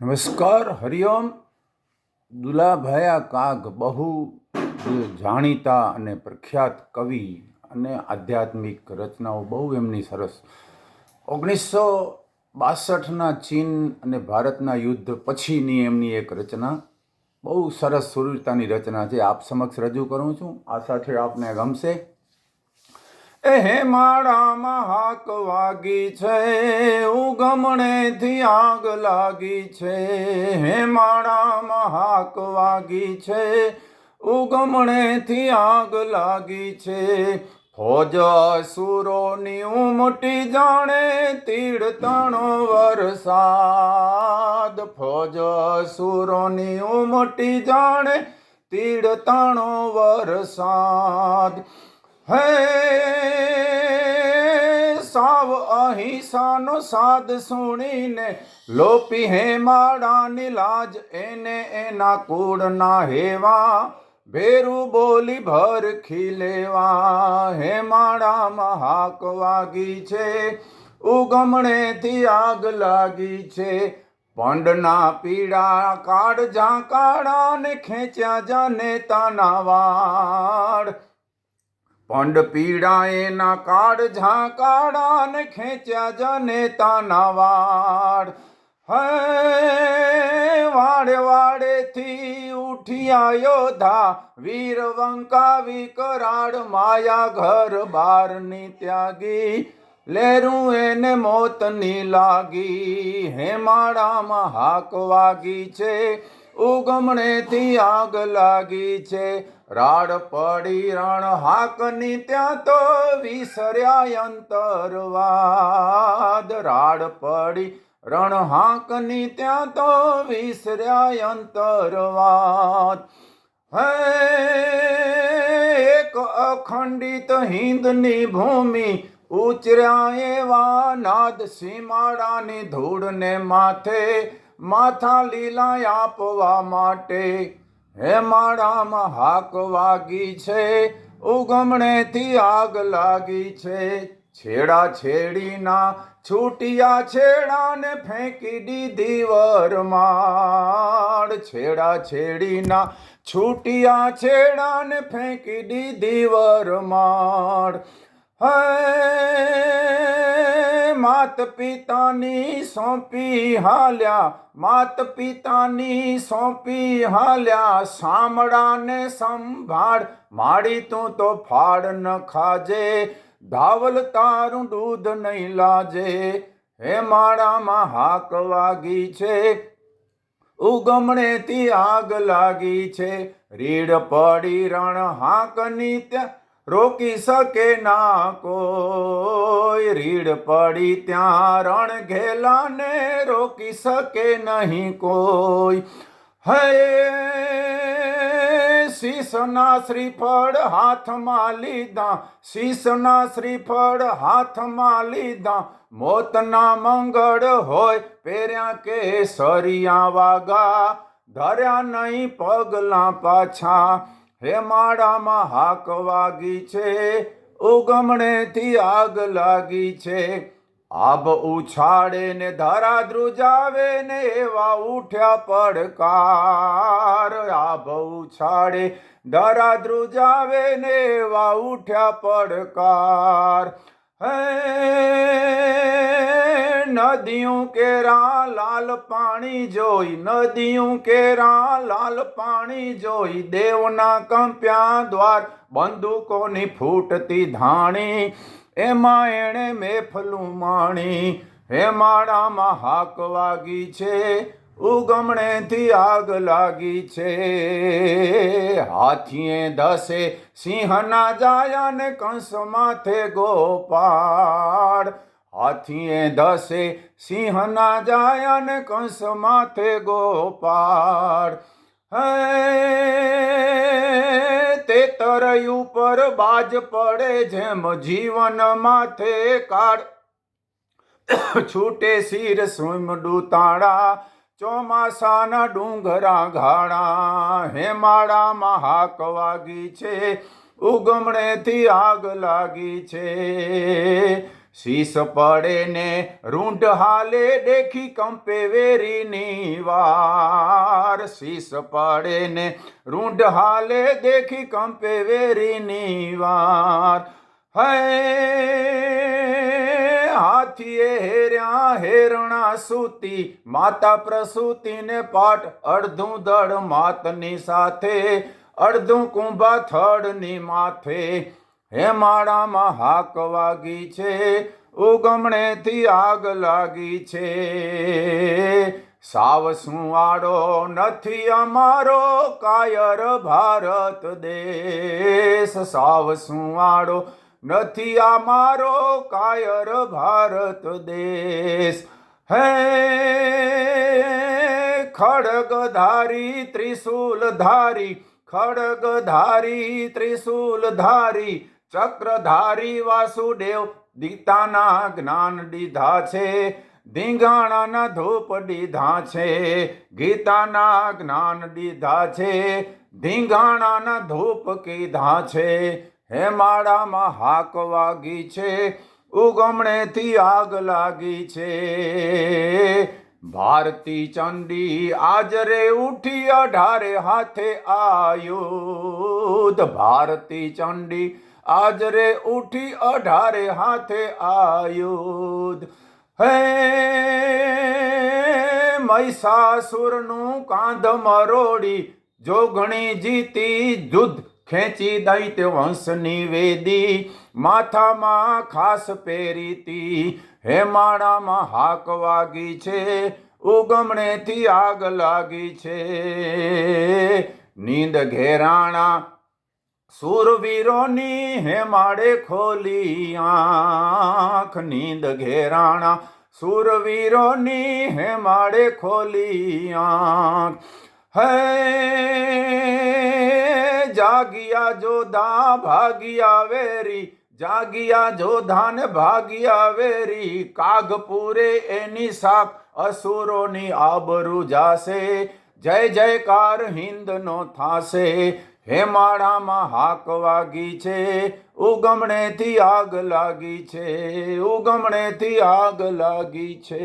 નમસ્કાર, હરિઓમ. દુલાભાયા કાગ બહુ જાણીતા અને પ્રખ્યાત કવિ અને આધ્યાત્મિક રચનાઓ બહુ એમની સરસ. 1962ના ચીન અને ભારતના યુદ્ધ પછીની એમની એક રચના, બહુ સરસ સુરતાની રચના છે, આપ સમક્ષ રજૂ કરું છું. આ સાથે આપને ગમશે. હે માળામાં હાક વાગી છે, ઉગમણેથી આગ લાગી છે. હે માળામાં હાક વાગી છે, ઉગમણેથી આગ લાગી છે. ફોજ અસુરોની ઉમટી જાણે તીડ તણો વરસાદ. ફોજ અસુરોની ઉમટી જાણે તીડ તણો વરસાદ. હે સાવ અહિંસાનો સાદ સુણીને લોપી હે માળાની લાજ, એને એના કુળના હેવા ભેરું બોલી ભરખી લેવા. હે માળામાં હાક વાગી છે, ઉગમણેથી આગ લાગી છે. પંડના પીડા કાળજા કાળાને ખેંચ્યા જનેતાના વાળ. પંડ પીડા એના કાળજા કાળાને ખેંચ્યા જનેતાના વાળ. હે વાડે વાડેથી ઉઠ્યા યોધા, વીર વંકાવી કરાળ માયા ઘર બારની ત્યાગી, લેરું એને મોતની લાગી. હે માળામાં હાક વાગી છે, ઉગમણેથી આગ લાગી છે. રાડ પડી રણ હાકની ત્યાં તો વિસર્યા અંતરવાદ. રાડ પડી રણ હાકની ત્યાં તો વિસર્યા અંતરવાદ. હે એક અખંડિત હિંદની ભૂમિ, ઉચર્યા એવા નાદ સીમાડાની ધૂળને માથે, માથા લીલા આપવા માટે. હે માળામાં હાક વાગી છે, ઉગમણેથી આગ લાગી છે. છેડા છેડીના છૂટિયા છેડાને ફેંકી દીધી વરમાળ. છેડા છેડીના છૂટિયા છેડાને ફેંકી દીધી વરમાળ. હે માત પિતાની સોંપી હાલ્યા, માત પિતાની સોંપી હાલ્યા. સામડાને સંભાળ, માડી તું તો ફાડ ન ખાજે, ધાવલ તારું દૂધ નહીં લાજે. હે માળામાં હાક વાગી છે, ઉગમણેથી આગ લાગી છે. રીડ પડી રણ હાકની ત્યાં રોકી શકે ના કોઈ. રીડ પડી ત્યાં રણ ઘેલાને રોકી શકે નહીં કોઈ. હે શીશના શ્રીફળ હાથમાં લીધા, શીશના શ્રીફળ હાથમાં લીધા. મોતના મંગળ હોય પહેર્યા કેસરિયા વાગા, ધર્યા નહીં પગલાં પાછા. હે માળામાં હાક વાગી છે, ઉગમણેથી આગ લાગી છે. આભ ઉછાળે ને ધરા ધ્રુજાવે ને એવા ઉઠ્યા પડકાર. આભ ઉછાળે ધરા ધ્રુજાવે ને એવા ઉઠ્યા પડકાર. હે નદીયું કેરા લાલ પાણી જોઈ, નદીયું કેરા લાલ પાણી જોઈ. દેવના કંપ્યા દ્વાર, બંદૂકોની ફૂટતી ધાણી, એમાં એણે મેફલું માણી. હે માળામાં હાક વાગી છે, ઉગમણેથી આગ લાગી છે. હાથીએ દસે સિંહના જાયા ને કંસ માથે ગોપાળ. હાથીએ દસે સિંહના જાયા ને કંસ માથે ગોપાળ. હે તે તરય ઉપર બાજ પડે, જેમ જીવન માથે કાળ. છૂટે શિર સુમડું તાળા, ચોમાસાના ડુંગરા ઘાડા. હે માળામાં હાક વાગી છે, ઉગમણેથી આગ લાગી છે. શીશ પડે ને રૂંઢ હાલે દેખી કંપે વેરીની વાર. શીશ પડે ને રૂંઢ હાલે દેખી કંપે વેરીની વાર. હે હાથીએ હેર્યા હેરણા સૂતી માતા પ્રસૂતિને પાટ અડધું દળ માતની સાથે અડધું કુંભા થડની માથે. હેમાળામાં હાક વાગી છે ઉગમણેથી આગ લાગી છે. સાવ સુવાળો નથી અમારો કાયર ભારત દેશ. સાવ સુવાળો નથી અમારો કાયર ભારત દેશ. હે ખડગધારી ત્રિશૂલધારી ખડગધારી ત્રિશૂલધારી ચક્રધારી વાસુદેવ ગીતાના જ્ઞાન દીધા છે ધીંગાણાના ધૂપ દીધા છે. ગીતાના જ્ઞાન દીધા છે ધીંગાણાના ધૂપ કીધા છે. હેમાળામાં હાક વાગી છે ઉગમણેથી આગ લાગી છે. ભારતી ચંડી આજરે ઉઠી 18 હાથે આયુધ. ભારતી ચંડી આજરે ઉઠી 18 હાથે આયુધ. હે મહિષાસુરનું કાંધ મરોડી જોગણી જીતી યુદ્ધ ખેંચી દૈત્ય વંશની વેદી માથામાં ખાસ પહેરીતી. હેમાળામાં હાક વાગી છે ઉગમણેથી આગ લાગી છે. નીંદ ઘેરાણા શૂરવીરોની હેમાળે ખોલી આંખ. નીંદ ઘેરાણા શૂરવીરોની હેમાળે ખોલી આંખ. હે જાગિયા જોધા ભાગિયા વેરી જાગિયા જોધાને ભાગિયા વેરી. કાગપુરે એની સાખ અસુરોની આબરૂ જાશે. જય જયકાર હિંદનો થાશે. હેમાળામાં હાક વાગી છે ઉગમણેથી આગ લાગી છે. ઉગમણેથી આગ લાગી છે.